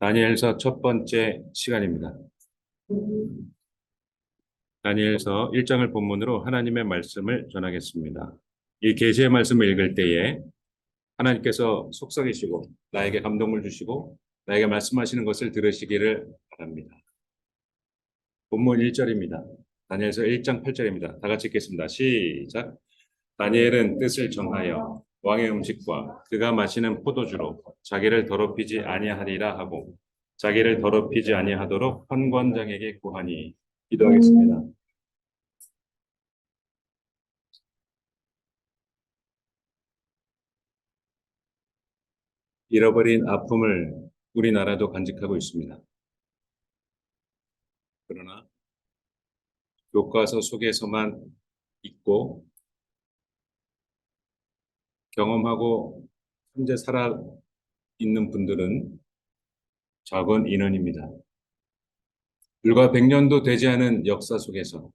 다니엘서 첫 번째 시간입니다. 다니엘서 1장을 본문으로 하나님의 말씀을 전하겠습니다. 이 계시의 말씀을 읽을 때에 하나님께서 속삭이시고 나에게 감동을 주시고 나에게 말씀하시는 것을 들으시기를 바랍니다. 본문 1절입니다. 다니엘서 1장 8절입니다. 다 같이 읽겠습니다. 시작. 다니엘은 뜻을 정하여 왕의 음식과 그가 마시는 포도주로 자기를 더럽히지 아니하리라 하고 자기를 더럽히지 아니하도록 헌관장에게 구하니. 기도하겠습니다. 잃어버린 아픔을 우리나라도 간직하고 있습니다. 그러나 교과서 속에서만 있고 경험하고 현재 살아 있는 분들은 적은 인원입니다. 불과 100년도 되지 않은 역사 속에서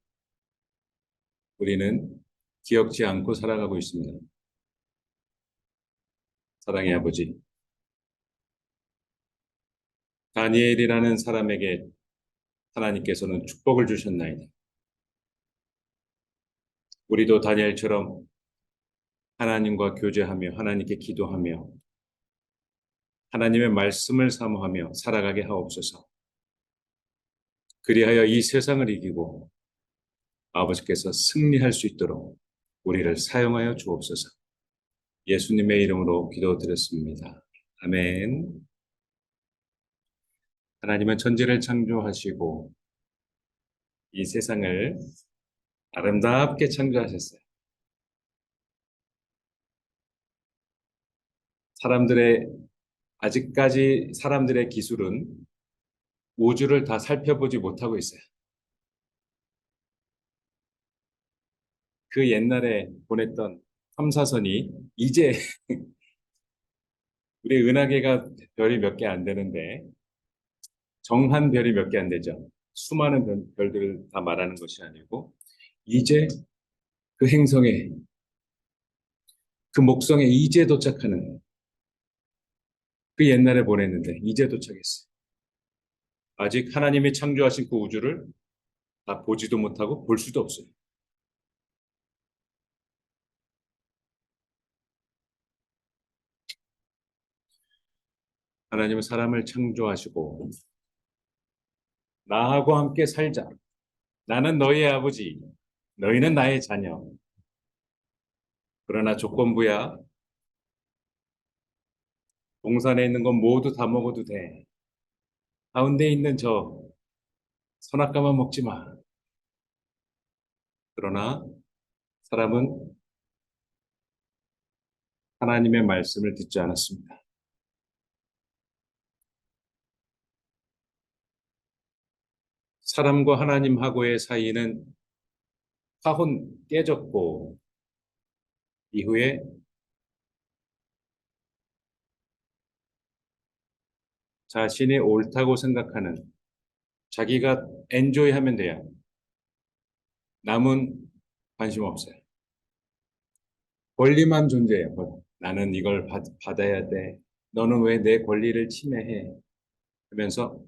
우리는 기억지 않고 살아가고 있습니다. 사랑의 아버지, 다니엘이라는 사람에게 하나님께서는 축복을 주셨나이다. 우리도 다니엘처럼 하나님과 교제하며 하나님께 기도하며 하나님의 말씀을 사모하며 살아가게 하옵소서. 그리하여 이 세상을 이기고 아버지께서 승리할 수 있도록 우리를 사용하여 주옵소서. 예수님의 이름으로 기도드렸습니다. 아멘. 하나님은 천지를 창조하시고 이 세상을 아름답게 창조하셨어요. 아직까지 사람들의 기술은 우주를 다 살펴보지 못하고 있어요. 그 옛날에 보냈던 탐사선이 이제 우리 은하계가 별이 몇 개 안 되는데 정한 별이 몇 개 안 되죠. 수많은 별들을 다 말하는 것이 아니고 이제 그 행성에 그 목성에 이제 도착하는 거예요. 그 옛날에 보냈는데 이제 도착했어요. 아직 하나님이 창조하신 그 우주를 다 보지도 못하고 볼 수도 없어요. 하나님은 사람을 창조하시고 나하고 함께 살자. 나는 너희의 아버지, 너희는 나의 자녀. 그러나 조건부야. 동산에 있는 건 모두 다 먹어도 돼. 가운데 있는 저 선악과만 먹지 마. 그러나 사람은 하나님의 말씀을 듣지 않았습니다. 사람과 하나님하고의 사이는 파혼 깨졌고 이후에 자신이 옳다고 생각하는 자기가 엔조이하면 돼요. 남은 관심 없어요. 권리만 존재해요. 나는 이걸 받아야 돼. 너는 왜 내 권리를 침해해? 하면서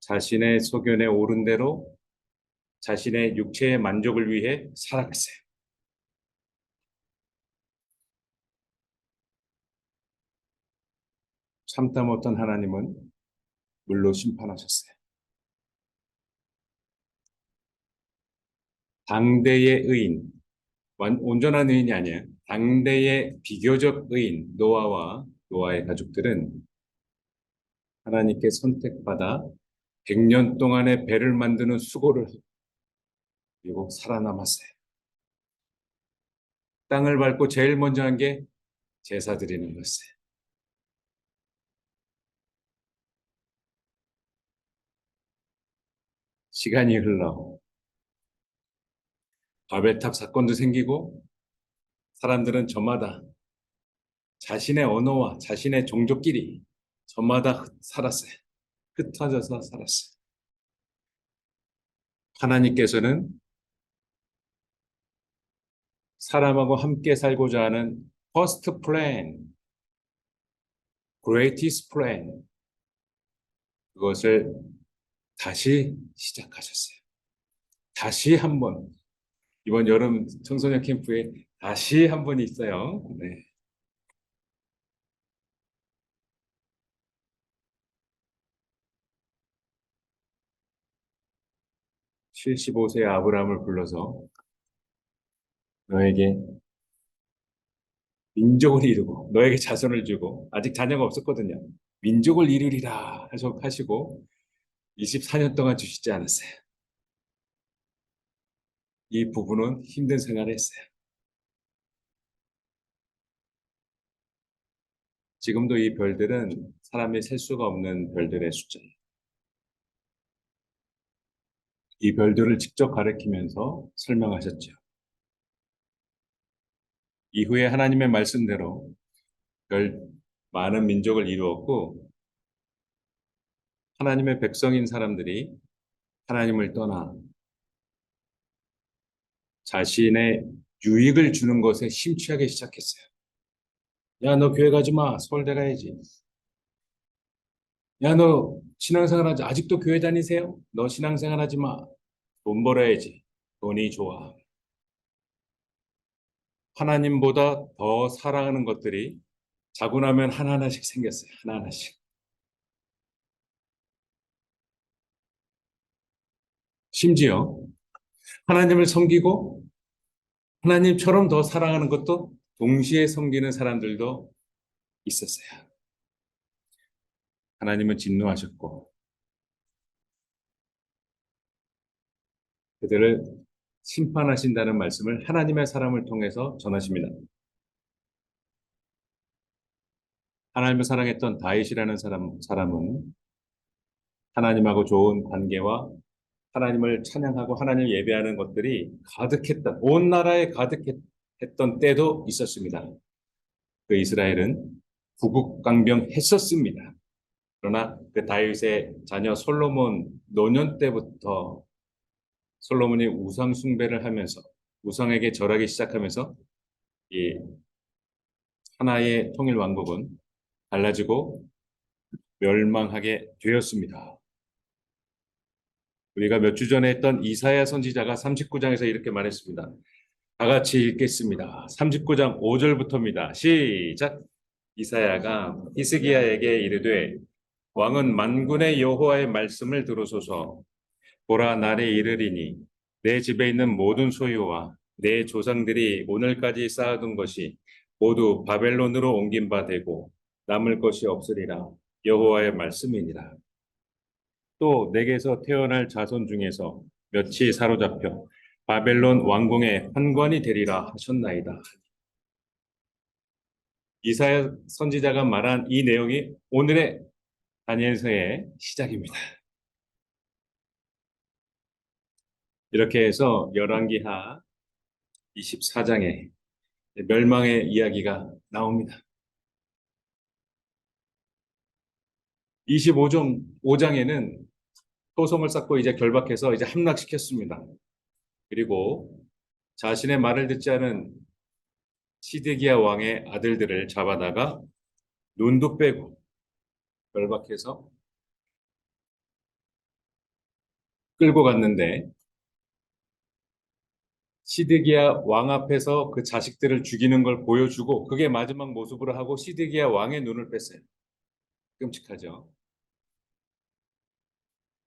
자신의 소견에 옳은 대로 자신의 육체의 만족을 위해 살아갔어요. 참다 못한 하나님은 물로 심판하셨어요. 당대의 의인, 온전한 의인이 아니에요. 당대의 비교적 의인 노아와 노아의 가족들은 하나님께 선택받아 100년 동안의 배를 만드는 수고를 그리고 살아남았어요. 땅을 밟고 제일 먼저 한 게 제사 드리는 것이에요. 시간이 흘러 바벨탑 사건도 생기고 사람들은 저마다 자신의 언어와 자신의 종족끼리 저마다 살았어요. 흩어져서 살았어요. 하나님께서는 사람하고 함께 살고자 하는 퍼스트 플랜, greatest plan, 그것을 다시 시작하셨어요. 다시 한번, 이번 여름 청소년 캠프에 다시 한 번이 있어요. 네. 75세 아브라함을 불러서 너에게 민족을 이루고 너에게 자손을 주고, 아직 자녀가 없었거든요. 민족을 이루리라 하시고 24년 동안 주시지 않았어요. 이 부부는 힘든 생활을 했어요. 지금도 이 별들은 사람이 셀 수가 없는 별들의 숫자예요. 이 별들을 직접 가리키면서 설명하셨죠. 이후에 하나님의 말씀대로 별 많은 민족을 이루었고, 하나님의 백성인 사람들이 하나님을 떠나 자신의 유익을 주는 것에 심취하기 시작했어요. 야, 너 교회 가지 마. 서울대 가야지. 야, 너 신앙생활 하지. 아직도 교회 다니세요? 너 신앙생활 하지 마. 돈 벌어야지. 돈이 좋아. 하나님보다 더 사랑하는 것들이 자고 나면 하나하나씩 생겼어요. 하나하나씩. 심지어 하나님을 섬기고 하나님처럼 더 사랑하는 것도 동시에 섬기는 사람들도 있었어요. 하나님은 진노하셨고 그들을 심판하신다는 말씀을 하나님의 사람을 통해서 전하십니다. 하나님을 사랑했던 다윗이라는 사람은 하나님하고 좋은 관계와 하나님을 찬양하고 하나님을 예배하는 것들이 가득했던, 온 나라에 가득했던 때도 있었습니다. 그 이스라엘은 구국강병했었습니다. 그러나 그 다윗의 자녀 솔로몬 노년 때부터 솔로몬이 우상 숭배를 하면서 우상에게 절하기 시작하면서 이 하나의 통일 왕국은 갈라지고 멸망하게 되었습니다. 우리가 몇 주 전에 했던 이사야 선지자가 39장에서 이렇게 말했습니다. 다 같이 읽겠습니다. 39장 5절부터입니다. 시작. 이사야가 히스기야에게 이르되 왕은 만군의 여호와의 말씀을 들으소서. 보라, 날에 이르리니 내 집에 있는 모든 소유와 내 조상들이 오늘까지 쌓아둔 것이 모두 바벨론으로 옮긴 바 되고 남을 것이 없으리라. 여호와의 말씀이니라. 또 내게서 태어날 자손 중에서 몇이 사로잡혀 바벨론 왕궁의 환관이 되리라 하셨나이다. 이사야 선지자가 말한 이 내용이 오늘의 다니엘서의 시작입니다. 이렇게 해서 열왕기하 24장에 멸망의 이야기가 나옵니다. 25장 5장에는 소송을 쌓고 이제 결박해서 이제 함락시켰습니다. 그리고 자신의 말을 듣지 않은 시드기야 왕의 아들들을 잡아다가 눈도 빼고 결박해서 끌고 갔는데 시드기야 왕 앞에서 그 자식들을 죽이는 걸 보여주고 그게 마지막 모습으로 하고 시드기야 왕의 눈을 뺐어요. 끔찍하죠.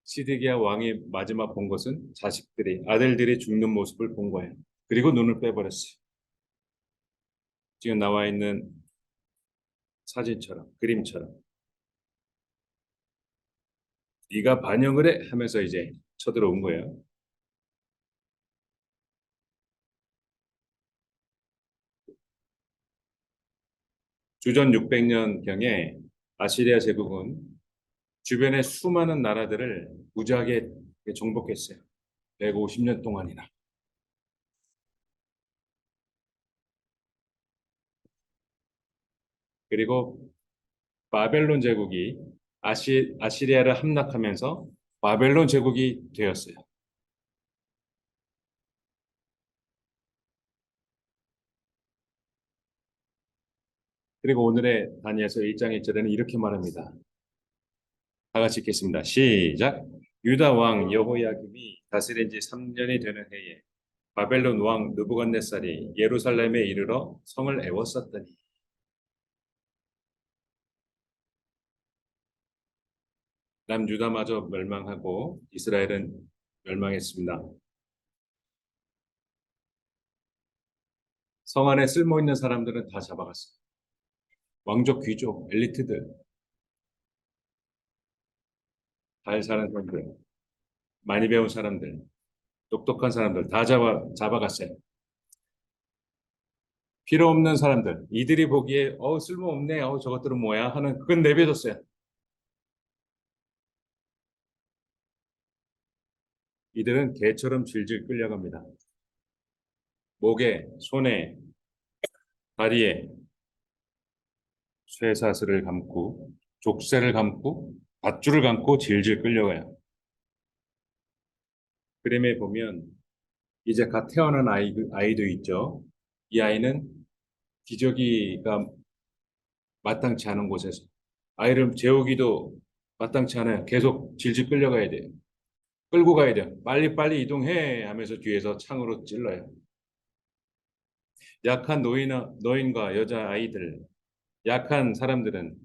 시드기야 왕이 마지막 본 것은 아들들이 죽는 모습을 본 거예요. 그리고 눈을 빼버렸어요. 지금 나와 있는 사진처럼, 그림처럼. 네가 반역을 해 하면서 이제 쳐들어온 거예요. 주전 600년경에 아시리아 제국은 주변의 수많은 나라들을 무지하게 정복했어요. 150년 동안이나. 그리고 바벨론 제국이 아시리아를 함락하면서 바벨론 제국이 되었어요. 그리고 오늘의 다니엘서 1장 1절에는 이렇게 말합니다. 다 같이 읽겠습니다. 시작. 유다 왕 여호야김이 다스린 지 3년이 되는 해에 바벨론 왕 느부갓네살이 예루살렘에 이르러 성을 애워쌌더니 남유다마저 멸망하고 이스라엘은 멸망했습니다. 성 안에 쓸모 있는 사람들은 다 잡아갔어요. 왕족, 귀족, 엘리트들, 잘 사는 사람들, 많이 배운 사람들, 똑똑한 사람들 다 잡아갔어요. 필요 없는 사람들, 이들이 보기에 쓸모없네, 저것들은 뭐야 하는 그건 내버려뒀어요. 이들은 개처럼 질질 끌려갑니다. 목에, 손에, 다리에 쇠사슬을 감고 족쇄를 감고 밧줄을 감고 질질 끌려가요. 그림에 보면 이제 갓 태어난 아이도 있죠. 이 아이는 기저귀가 마땅치 않은 곳에서 아이를 재우기도 마땅치 않아요. 계속 질질 끌려가야 돼요. 끌고 가야 돼요. 빨리빨리 이동해 하면서 뒤에서 창으로 찔러요. 약한 노인과 여자아이들, 약한 사람들은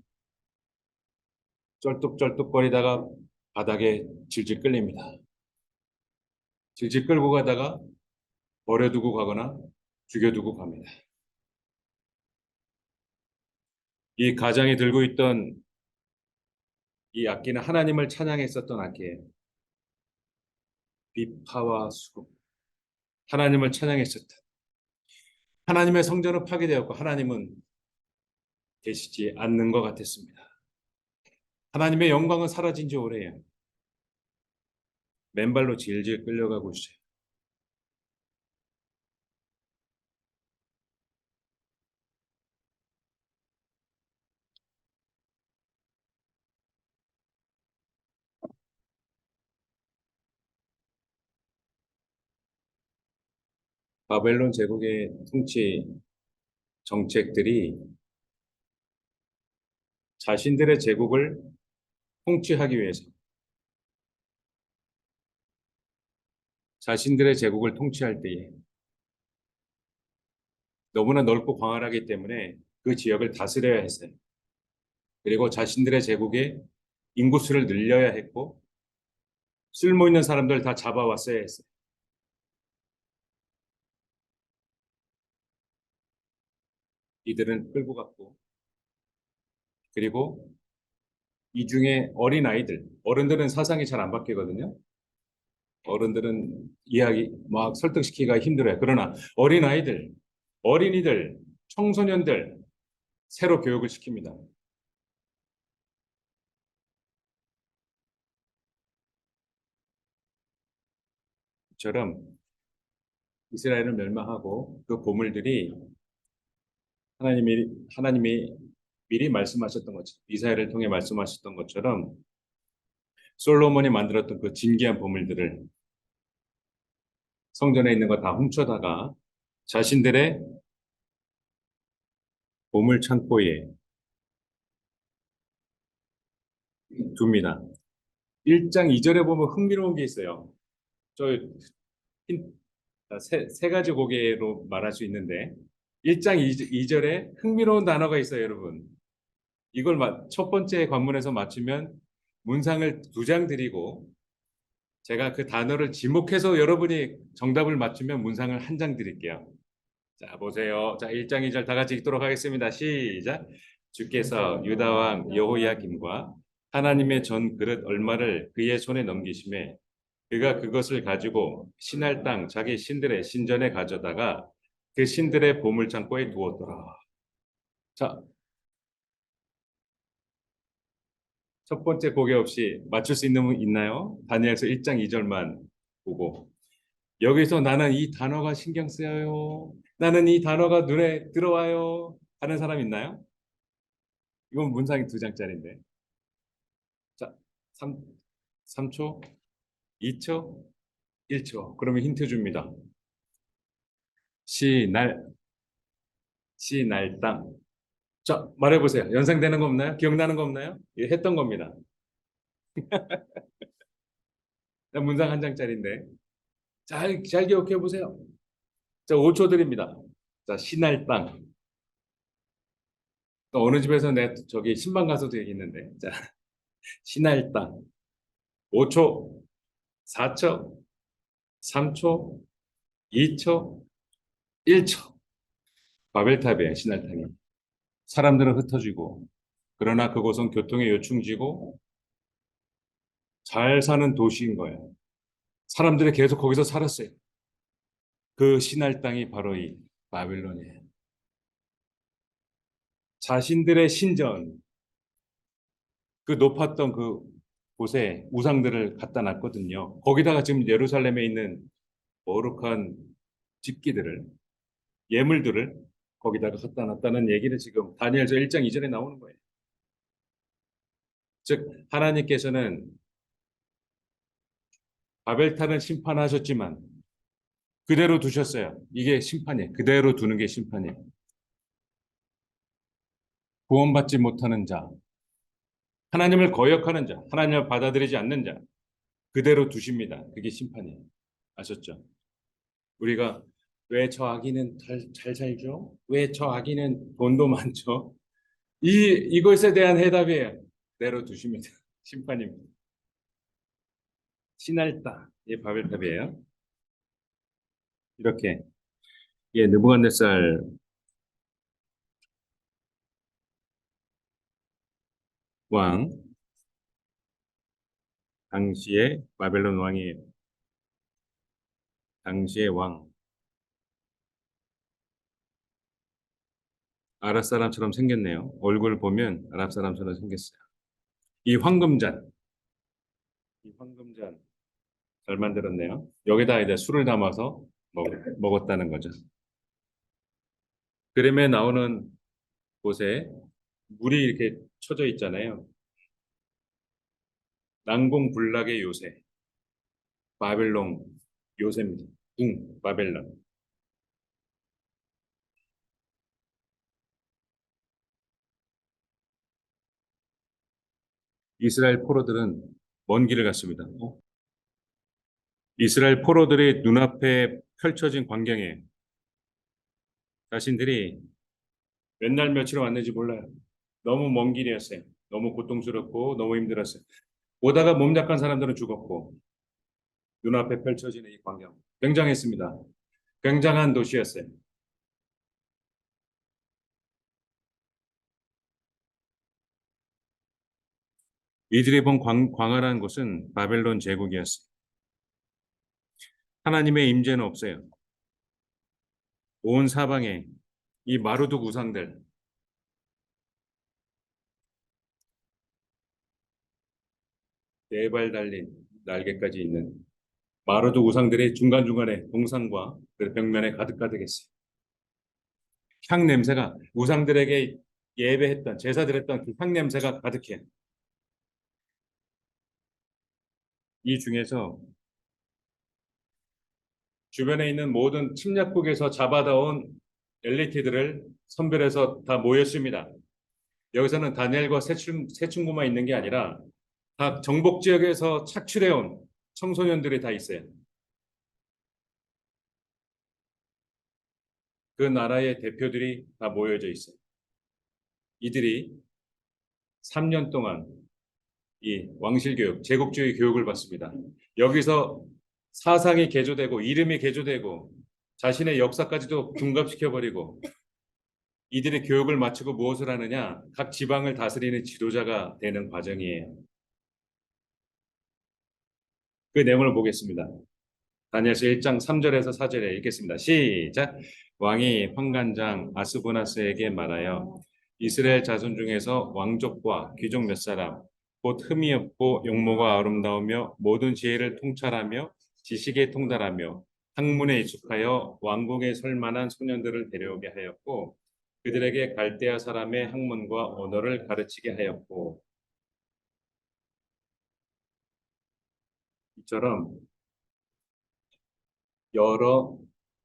쩔뚝쩔뚝거리다가 바닥에 질질 끌립니다. 질질 끌고 가다가 버려두고 가거나 죽여두고 갑니다. 이 가장이 들고 있던 이 악기는 하나님을 찬양했었던 악기예요. 비파와 수금. 하나님을 찬양했었다. 하나님의 성전은 파괴되었고 하나님은 계시지 않는 것 같았습니다. 하나님의 영광은 사라진 지 오래예요. 맨발로 질질 끌려가고 있어요. 바벨론 제국의 통치 정책들이 자신들의 제국을 통치하기 위해서 자신들의 제국을 통치할 때에 너무나 넓고 광활하기 때문에 그 지역을 다스려야 했어요. 그리고 자신들의 제국의 인구수를 늘려야 했고 쓸모 있는 사람들 다 잡아왔어야 했어요. 이들은 끌고 갔고 그리고 이 중에 어린 아이들, 어른들은 사상이 잘 안 바뀌거든요. 어른들은 이야기 막 설득시키기가 힘들어요. 그러나 어린 아이들, 어린이들, 청소년들 새로 교육을 시킵니다. 처럼 이스라엘을 멸망하고 그 보물들이 하나님이 미리 말씀하셨던 것처럼 이사야를 통해 말씀하셨던 것처럼 솔로몬이 만들었던 그 진귀한 보물들을 성전에 있는 거 다 훔쳐다가 자신들의 보물 창고에 둡니다. 1장 2절에 보면 흥미로운 게 있어요. 저 세 가지 고개로 말할 수 있는데 1장 2절에 흥미로운 단어가 있어요, 여러분. 이걸 첫 번째 관문에서 맞추면 문상을 2장 드리고 제가 그 단어를 지목해서 여러분이 정답을 맞추면 문상을 1장 드릴게요. 자, 보세요. 자, 1장 2절 다 같이 읽도록 하겠습니다. 시작. 주께서 유다 왕 여호야김과 하나님의 전 그릇 얼마를 그의 손에 넘기심에 그가 그것을 가지고 신할 땅 자기 신들의 신전에 가져다가 그 신들의 보물 창고에 두었더라. 자, 첫 번째 고개 없이 맞출 수 있는 분 있나요? 다니엘서 1장 2절만 보고 여기서 나는 이 단어가 신경 쓰여요. 나는 이 단어가 눈에 들어와요. 하는 사람 있나요? 이건 문상이 2장짜리인데. 자, 3초, 2초, 1초. 그러면 힌트 줍니다. 시, 날, 시, 날, 땅. 자, 말해보세요. 연상되는 거 없나요? 기억나는 거 없나요? 예, 했던 겁니다. 문장 한 장짜리인데. 잘 기억해 보세요. 자, 5초 드립니다. 자, 신할 땅. 또 어느 집에서 내 저기 신방 가서도 얘기했는데. 자, 신할 땅. 5초, 4초, 3초, 2초, 1초. 바벨탑이에요, 신할 땅이. 사람들은 흩어지고, 그러나 그곳은 교통의 요충지고 잘 사는 도시인 거예요. 사람들이 계속 거기서 살았어요. 그 신할 땅이 바로 이 바벨론이에요. 자신들의 신전, 그 높았던 그 곳에 우상들을 갖다 놨거든요. 거기다가 지금 예루살렘에 있는 거룩한 집기들을, 예물들을 거기다가 갖다 놨다는 얘기를 지금 다니엘서 1장 2절에 나오는 거예요. 즉 하나님께서는 바벨탑은 심판하셨지만 그대로 두셨어요. 이게 심판이에요. 그대로 두는 게 심판이에요. 구원받지 못하는 자, 하나님을 거역하는 자, 하나님을 받아들이지 않는 자, 그대로 두십니다. 그게 심판이에요. 아셨죠? 우리가 왜 저 아기는 잘 살죠? 왜 저 아기는 돈도 많죠? 이것에 대한 해답이에요. 그대로 두십니다. 심판입니다. 신할다. 이 바벨탑이에요. 이렇게 예, 느부갓네살 왕 당시의 바벨론 왕이에요. 당시의 왕 아랍 사람처럼 생겼네요. 얼굴 보면 아랍 사람처럼 생겼어요. 이 황금잔, 이 황금잔 잘 만들었네요. 여기다 이제 술을 담아서 먹었다는 거죠. 그림에 나오는 곳에 물이 이렇게 쳐져 있잖아요. 난공불락의 요새, 바벨론 요새입니다. 바벨론. 이스라엘 포로들은 먼 길을 갔습니다. 이스라엘 포로들의 눈앞에 펼쳐진 광경에 자신들이 몇 날 며칠 왔는지 몰라요. 너무 먼 길이었어요. 너무 고통스럽고 너무 힘들었어요. 오다가 몸 약한 사람들은 죽었고 눈앞에 펼쳐지는 이 광경 굉장했습니다. 굉장한 도시였어요. 이들이 본 광활한 곳은 바벨론 제국이었어요. 하나님의 임재는 없어요. 온 사방에 이 마루둑 우상들, 네 발 달린 날개까지 있는 마루둑 우상들의 중간중간에 동상과 그 벽면에 가득가득했어요. 향 냄새가 우상들에게 예배했던 제사드렸던 그 향 냄새가 가득해. 이 중에서 주변에 있는 모든 침략국에서 잡아다온 엘리트들을 선별해서 다 모였습니다. 여기서는 다니엘과 세 친구만 있는 게 아니라 각 정복 지역에서 착출해온 청소년들이 다 있어요. 그 나라의 대표들이 다 모여져 있어요. 이들이 3년 동안 이 왕실 교육, 제국주의 교육을 받습니다. 여기서 사상이 개조되고 이름이 개조되고 자신의 역사까지도 둔갑시켜버리고 이들의 교육을 마치고 무엇을 하느냐? 각 지방을 다스리는 지도자가 되는 과정이에요. 그 내용을 보겠습니다. 다니엘서 1장 3절에서 4절에 읽겠습니다. 시작. 왕이 환관장 아스보나스에게 말하여 이스라엘 자손 중에서 왕족과 귀족 몇 사람 곧 흠이 없고 용모가 아름다우며 모든 지혜를 통찰하며 지식에 통달하며 학문에 익숙하여 왕궁에 설 만한 소년들을 데려오게 하였고 그들에게 갈대아 사람의 학문과 언어를 가르치게 하였고 이처럼 여러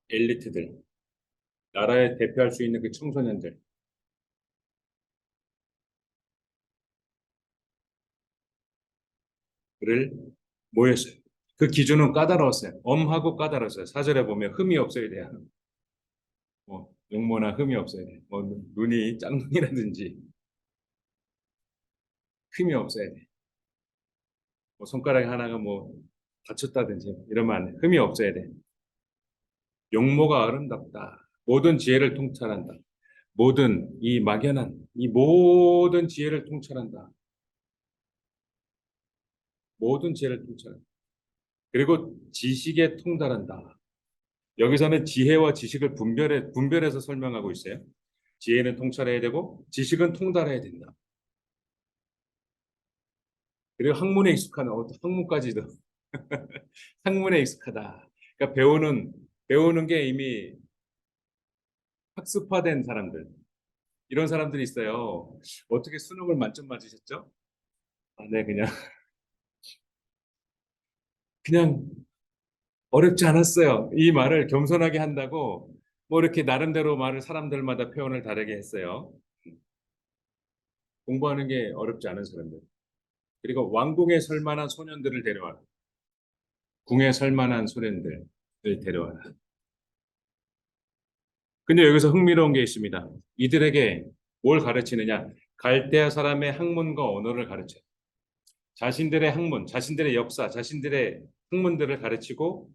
엘리트들 나라에 대표할 수 있는 그 청소년들 모였어요. 그 기준은 까다로웠어요. 엄하고 까다로웠어요. 사절에 보면 흠이 없어야 돼요. 뭐 용모나 흠이 없어야 돼. 뭐 눈이 짝눈이라든지 흠이 없어야 돼. 뭐 손가락 하나가 뭐 다쳤다든지 이러면 안 돼. 흠이 없어야 돼. 용모가 아름답다. 모든 지혜를 통찰한다. 모든 이 막연한 이 모든 지혜를 통찰한다. 모든 지혜를 통찰한다. 그리고 지식에 통달한다. 여기서는 지혜와 지식을 분별해서 설명하고 있어요. 지혜는 통찰해야 되고 지식은 통달해야 된다. 그리고 학문에 익숙한 학문까지도 학문에 익숙하다. 그러니까 배우는 게 이미 학습화된 사람들. 이런 사람들이 있어요. 어떻게 수능을 만점 맞으셨죠? 아, 네, 그냥 어렵지 않았어요. 이 말을 겸손하게 한다고 뭐 이렇게 나름대로 말을 사람들마다 표현을 다르게 했어요. 공부하는 게 어렵지 않은 사람들. 그리고 왕궁에 설 만한 소년들을 데려와라. 궁에 설 만한 소년들을 데려와라. 근데 여기서 흥미로운 게 있습니다. 이들에게 뭘 가르치느냐? 갈대아 사람의 학문과 언어를 가르쳐요. 자신들의 학문, 자신들의 역사, 자신들의 학문들을 가르치고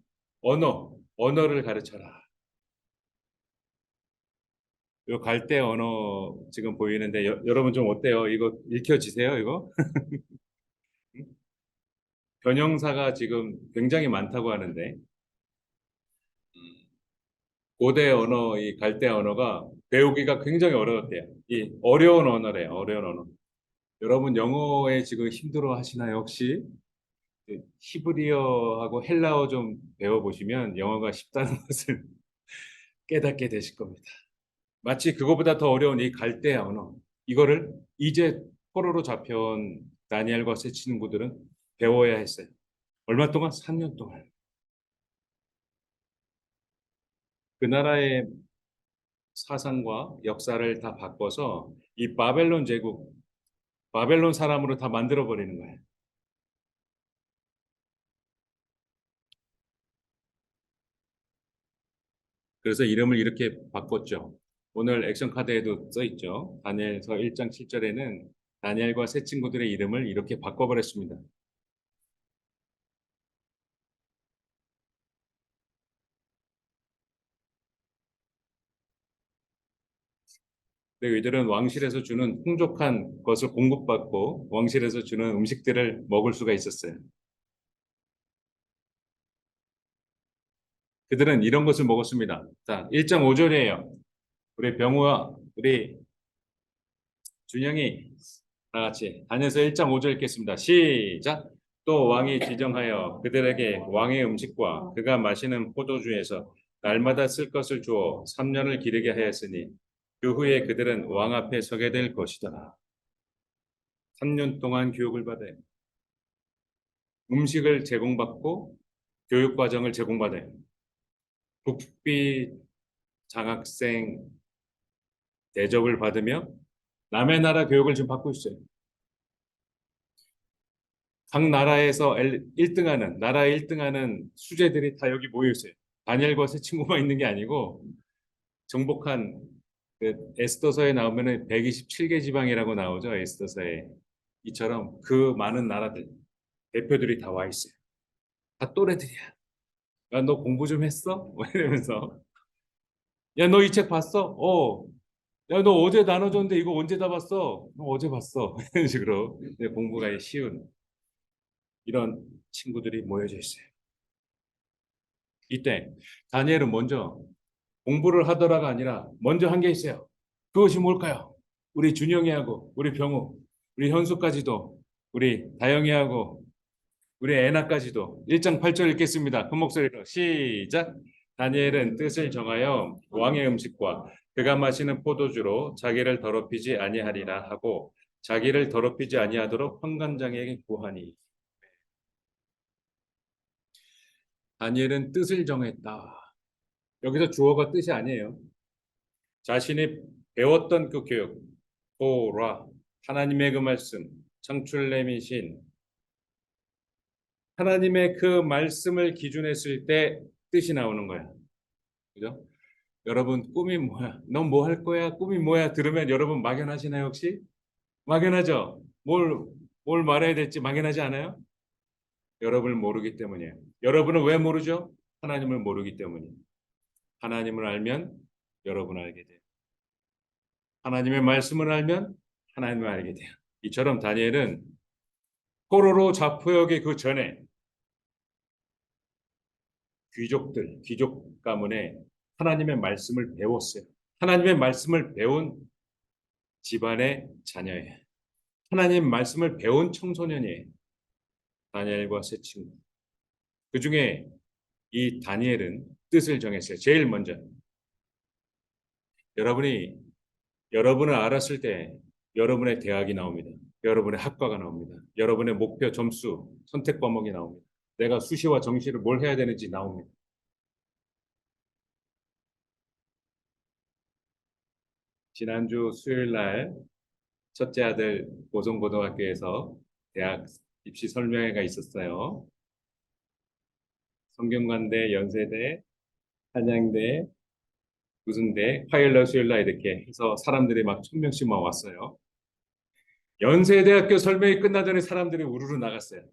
언어를 가르쳐라. 이 갈대 언어 지금 보이는데 여러분 좀 어때요? 이거 읽혀지세요? 이거? 변형사가 지금 굉장히 많다고 하는데 고대 언어, 이 갈대 언어가 배우기가 굉장히 어려웠대요. 이 어려운 언어래요. 어려운 언어. 여러분 영어에 지금 힘들어 하시나요? 혹시 그 히브리어하고 헬라어 좀 배워보시면 영어가 쉽다는 것을 깨닫게 되실 겁니다. 마치 그거보다 더 어려운 이 갈대 언어. 이거를 이제 포로로 잡혀온 다니엘과 세 친구들은 배워야 했어요. 얼마 동안? 3년 동안. 그 나라의 사상과 역사를 다 바꿔서 이 바벨론 제국, 바벨론 사람으로 다 만들어 버리는 거예요. 그래서 이름을 이렇게 바꿨죠. 오늘 액션 카드에도 써 있죠. 다니엘서 1장 7절에는 다니엘과 세 친구들의 이름을 이렇게 바꿔버렸습니다. 근데 이들은 왕실에서 주는 풍족한 것을 공급받고 왕실에서 주는 음식들을 먹을 수가 있었어요. 그들은 이런 것을 먹었습니다. 자, 1장 5절이에요. 우리 병우와 우리 준영이 다 같이 다녀서 1장 5절 읽겠습니다. 시작. 또 왕이 지정하여 그들에게 왕의 음식과 그가 마시는 포도주에서 날마다 쓸 것을 주어 3년을 기르게 하였으니 그 후에 그들은 왕 앞에 서게 될 것이다. 3년 동안 교육을 받아요. 음식을 제공받고 교육 과정을 제공받아요. 국비 장학생 대접을 받으며 남의 나라 교육을 지금 받고 있어요. 각 나라에서 1등하는 나라 1등하는 수재들이 다 여기 모여 있어요. 다니엘과 세 친구만 있는 게 아니고 정복한 그 에스더서에 나오면은 127개 지방이라고 나오죠. 에스더서에 이처럼 그 많은 나라들 대표들이 다 와 있어요. 다 또래들이야. 야, 너 공부 좀 했어? 뭐 이러면서 야, 너 이 책 봤어? 어. 야, 너 어제 나눠줬는데 이거 언제 다 봤어? 너 어제 봤어. 이런 식으로 공부가 쉬운 이런 친구들이 모여져 있어요. 이때 다니엘은 먼저 공부를 하더라가 아니라 먼저 한 게 있어요. 그것이 뭘까요? 우리 준영이하고 우리 병우, 우리 현수까지도 우리 다영이하고 우리 애나까지도 1장 8절 읽겠습니다. 큰 목소리로 시작. 다니엘은 뜻을 정하여 왕의 음식과 그가 마시는 포도주로 자기를 더럽히지 아니하리라 하고 자기를 더럽히지 아니하도록 환관장에게 구하니 다니엘은 뜻을 정했다. 여기서 주어가 뜻이 아니에요. 자신이 배웠던 그 교육, 토라, 하나님의 그 말씀, 창출내미신 하나님의 그 말씀을 기준했을 때 뜻이 나오는 거야. 그죠? 여러분 꿈이 뭐야? 넌 뭐 할 거야? 꿈이 뭐야? 들으면 여러분 막연하시나요, 혹시? 막연하죠? 뭘 말해야 될지 막연하지 않아요? 여러분을 모르기 때문이에요. 여러분은 왜 모르죠? 하나님을 모르기 때문이에요. 하나님을 알면 여러분을 알게 돼요. 하나님의 말씀을 알면 하나님을 알게 돼요. 이처럼 다니엘은 포로로 잡혀오기 그 전에 귀족 가문에 하나님의 말씀을 배웠어요. 하나님의 말씀을 배운 집안의 자녀예요. 하나님 말씀을 배운 청소년이에요. 다니엘과 세 친구. 그 중에 이 다니엘은 뜻을 정했어요. 제일 먼저. 여러분이 여러분을 알았을 때 여러분의 대학이 나옵니다. 여러분의 학과가 나옵니다. 여러분의 목표 점수, 선택 과목이 나옵니다. 내가 수시와 정시를 뭘 해야 되는지 나옵니다. 지난주 수요일 날 첫째 아들 고성고등학교에서 대학 입시 설명회가 있었어요. 성균관대, 연세대, 한양대, 무슨 대, 화요일날 수요일날 이렇게 해서 사람들이 막 1,000명씩만 왔어요. 연세대학교 설명이 끝나더니 사람들이 우르르 나갔어요.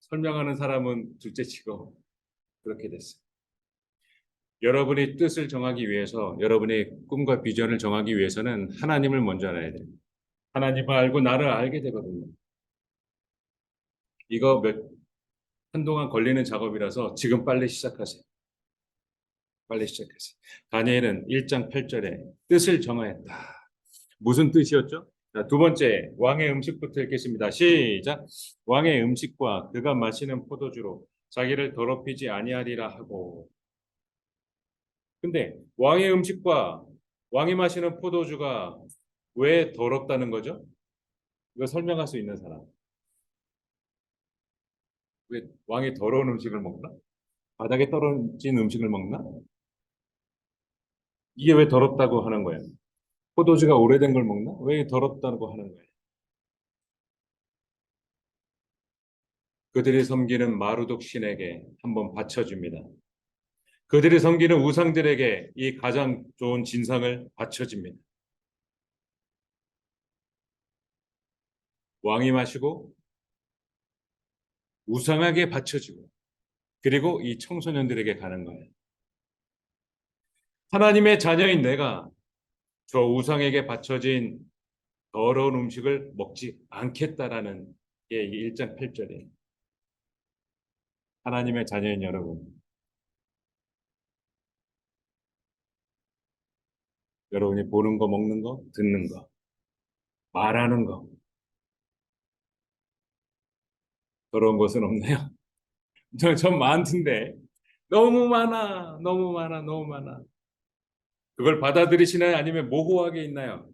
설명하는 사람은 둘째치고 그렇게 됐어요. 여러분의 뜻을 정하기 위해서, 여러분의 꿈과 비전을 정하기 위해서는 하나님을 먼저 알아야 돼요. 하나님을 알고 나를 알게 되거든요. 이거 한동안 걸리는 작업이라서 지금 빨리 시작하세요. 빨리 시작하세요. 다니엘은 1장 8절에 뜻을 정하였다. 무슨 뜻이었죠? 자, 두 번째, 왕의 음식부터 읽겠습니다. 시작. 왕의 음식과 그가 마시는 포도주로 자기를 더럽히지 아니하리라 하고. 근데 왕의 음식과 왕이 마시는 포도주가 왜 더럽다는 거죠? 이거 설명할 수 있는 사람. 왜 왕이 더러운 음식을 먹나? 바닥에 떨어진 음식을 먹나? 이게 왜 더럽다고 하는 거예요? 포도주가 오래된 걸 먹나? 왜 더럽다고 하는 거예요? 그들이 섬기는 마루독 신에게 한번 바쳐줍니다. 그들이 섬기는 우상들에게 이 가장 좋은 진상을 바쳐줍니다. 왕이 마시고 우상에게 바쳐주고 그리고 이 청소년들에게 가는 거예요. 하나님의 자녀인 내가 저 우상에게 바쳐진 더러운 음식을 먹지 않겠다라는 게 1장 8절이에요. 하나님의 자녀인 여러분, 여러분이 보는 거, 먹는 거, 듣는 거, 말하는 거, 더러운 것은 없나요? 전 많던데. 너무 많아, 너무 많아, 너무 많아. 그걸 받아들이시나요? 아니면 모호하게 있나요?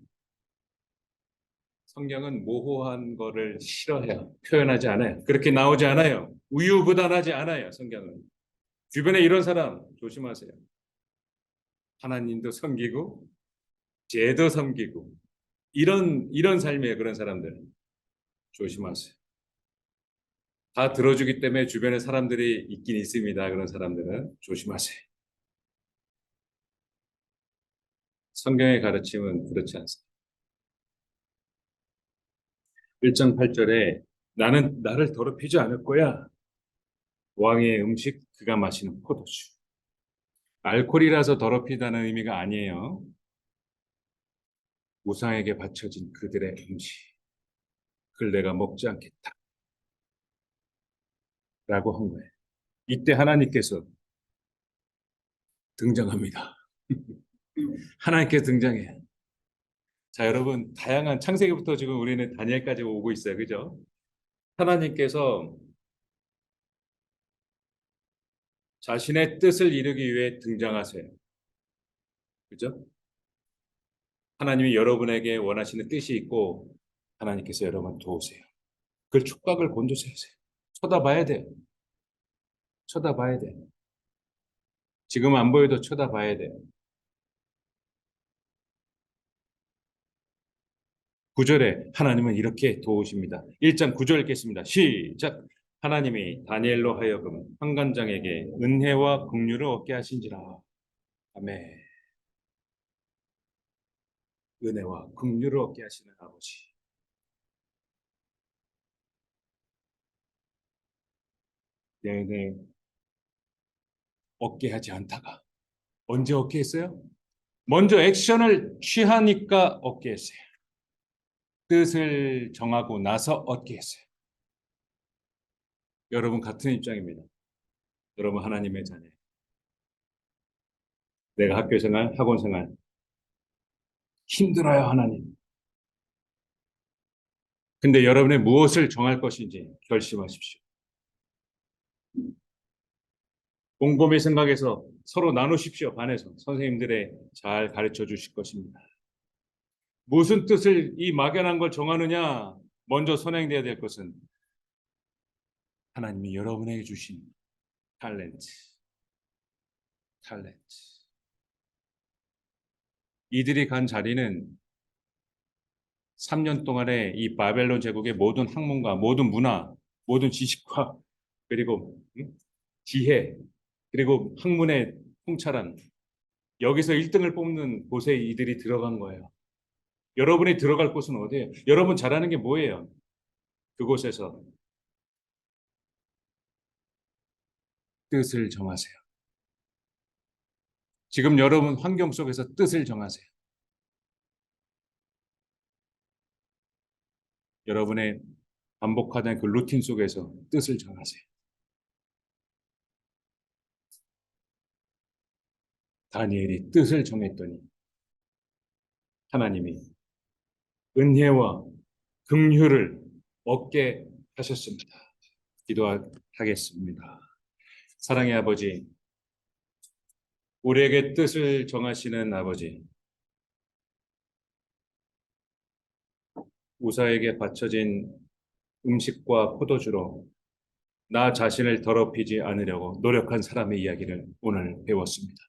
성경은 모호한 거를 싫어해요. 표현하지 않아요. 그렇게 나오지 않아요. 우유부단하지 않아요. 성경은. 주변에 이런 사람 조심하세요. 하나님도 섬기고 죄도 섬기고 이런 삶이에요. 그런 사람들 조심하세요. 다 들어주기 때문에 주변에 사람들이 있긴 있습니다. 그런 사람들은 조심하세요. 성경의 가르침은 그렇지 않습니다. 1장 8절에 나는 나를 더럽히지 않을 거야. 왕의 음식 그가 마시는 포도주. 알코올이라서 더럽히다는 의미가 아니에요. 우상에게 바쳐진 그들의 음식. 그걸 내가 먹지 않겠다. 라고 한 거예요. 이때 하나님께서 등장합니다. 하나님께서 등장해요. 자, 여러분, 다양한 창세기부터 지금 우리는 다니엘까지 오고 있어요. 그죠? 하나님께서 자신의 뜻을 이루기 위해 등장하세요. 그죠? 하나님이 여러분에게 원하시는 뜻이 있고 하나님께서 여러분 도우세요. 그 촉각을 곤두세우세요. 쳐다봐야 돼요. 쳐다봐야 돼요. 지금 안 보여도 쳐다봐야 돼요. 9절에 하나님은 이렇게 도우십니다. 1장 9절 읽겠습니다. 시작. 하나님이 다니엘로 하여금 환관장에게 은혜와 긍휼을 얻게 하신지라. 아멘. 은혜와 긍휼을 얻게 하시는 아버지. 네네. 얻게 하지 않다가 언제 얻게 했어요? 먼저 액션을 취하니까 얻게 했어요. 뜻을 정하고 나서 얻게 했어요. 여러분 같은 입장입니다. 여러분 하나님의 자녀. 내가 학교 생활, 학원 생활 힘들어요, 하나님. 근데 여러분의 무엇을 정할 것인지 결심하십시오. 곰곰이 생각해서 서로 나누십시오. 반에서 선생님들의 잘 가르쳐 주실 것입니다. 무슨 뜻을 이 막연한 걸 정하느냐? 먼저 선행돼야 될 것은 하나님이 여러분에게 주신 탤런트. 이들이 간 자리는 3년 동안의 이 바벨론 제국의 모든 학문과 모든 문화, 모든 지식과 그리고 지혜, 그리고 학문의 통찰한 여기서 1등을 뽑는 곳에 이들이 들어간 거예요. 여러분이 들어갈 곳은 어디예요? 여러분 잘하는 게 뭐예요? 그곳에서 뜻을 정하세요. 지금 여러분 환경 속에서 뜻을 정하세요. 여러분의 반복하던 그 루틴 속에서 뜻을 정하세요. 다니엘이 뜻을 정했더니 하나님이 은혜와 긍휼을 얻게 하셨습니다. 기도하겠습니다. 사랑의 아버지, 우리에게 뜻을 정하시는 아버지, 우사에게 바쳐진 음식과 포도주로 나 자신을 더럽히지 않으려고 노력한 사람의 이야기를 오늘 배웠습니다.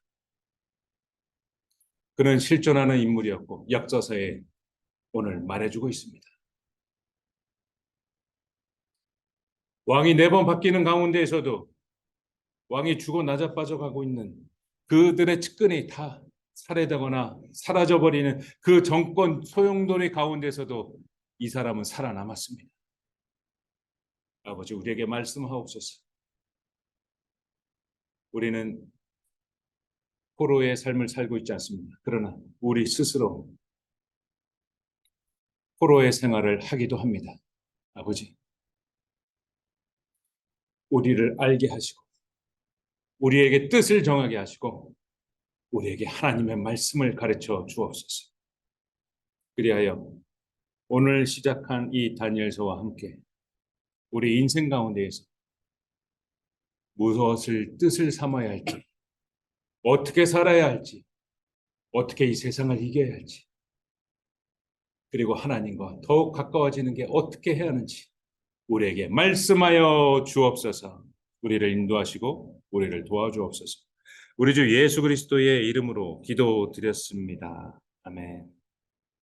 그는 실존하는 인물이었고 역사서에 오늘 말해주고 있습니다. 왕이 4번 바뀌는 가운데에서도 왕이 죽어 나자빠져가고 있는 그들의 측근이 다 살해되거나 사라져버리는 그 정권 소용돌이 가운데서도 이 사람은 살아남았습니다. 아버지, 우리에게 말씀하옵소서. 우리는 포로의 삶을 살고 있지 않습니다. 그러나 우리 스스로 포로의 생활을 하기도 합니다. 아버지, 우리를 알게 하시고 우리에게 뜻을 정하게 하시고 우리에게 하나님의 말씀을 가르쳐 주옵소서. 그리하여 오늘 시작한 이 다니엘서와 함께 우리 인생 가운데에서 무엇을 뜻을 삼아야 할지, 어떻게 살아야 할지, 어떻게 이 세상을 이겨야 할지, 그리고 하나님과 더욱 가까워지는 게 어떻게 해야 하는지 우리에게 말씀하여 주옵소서. 우리를 인도하시고 우리를 도와주옵소서. 우리 주 예수 그리스도의 이름으로 기도드렸습니다. 아멘.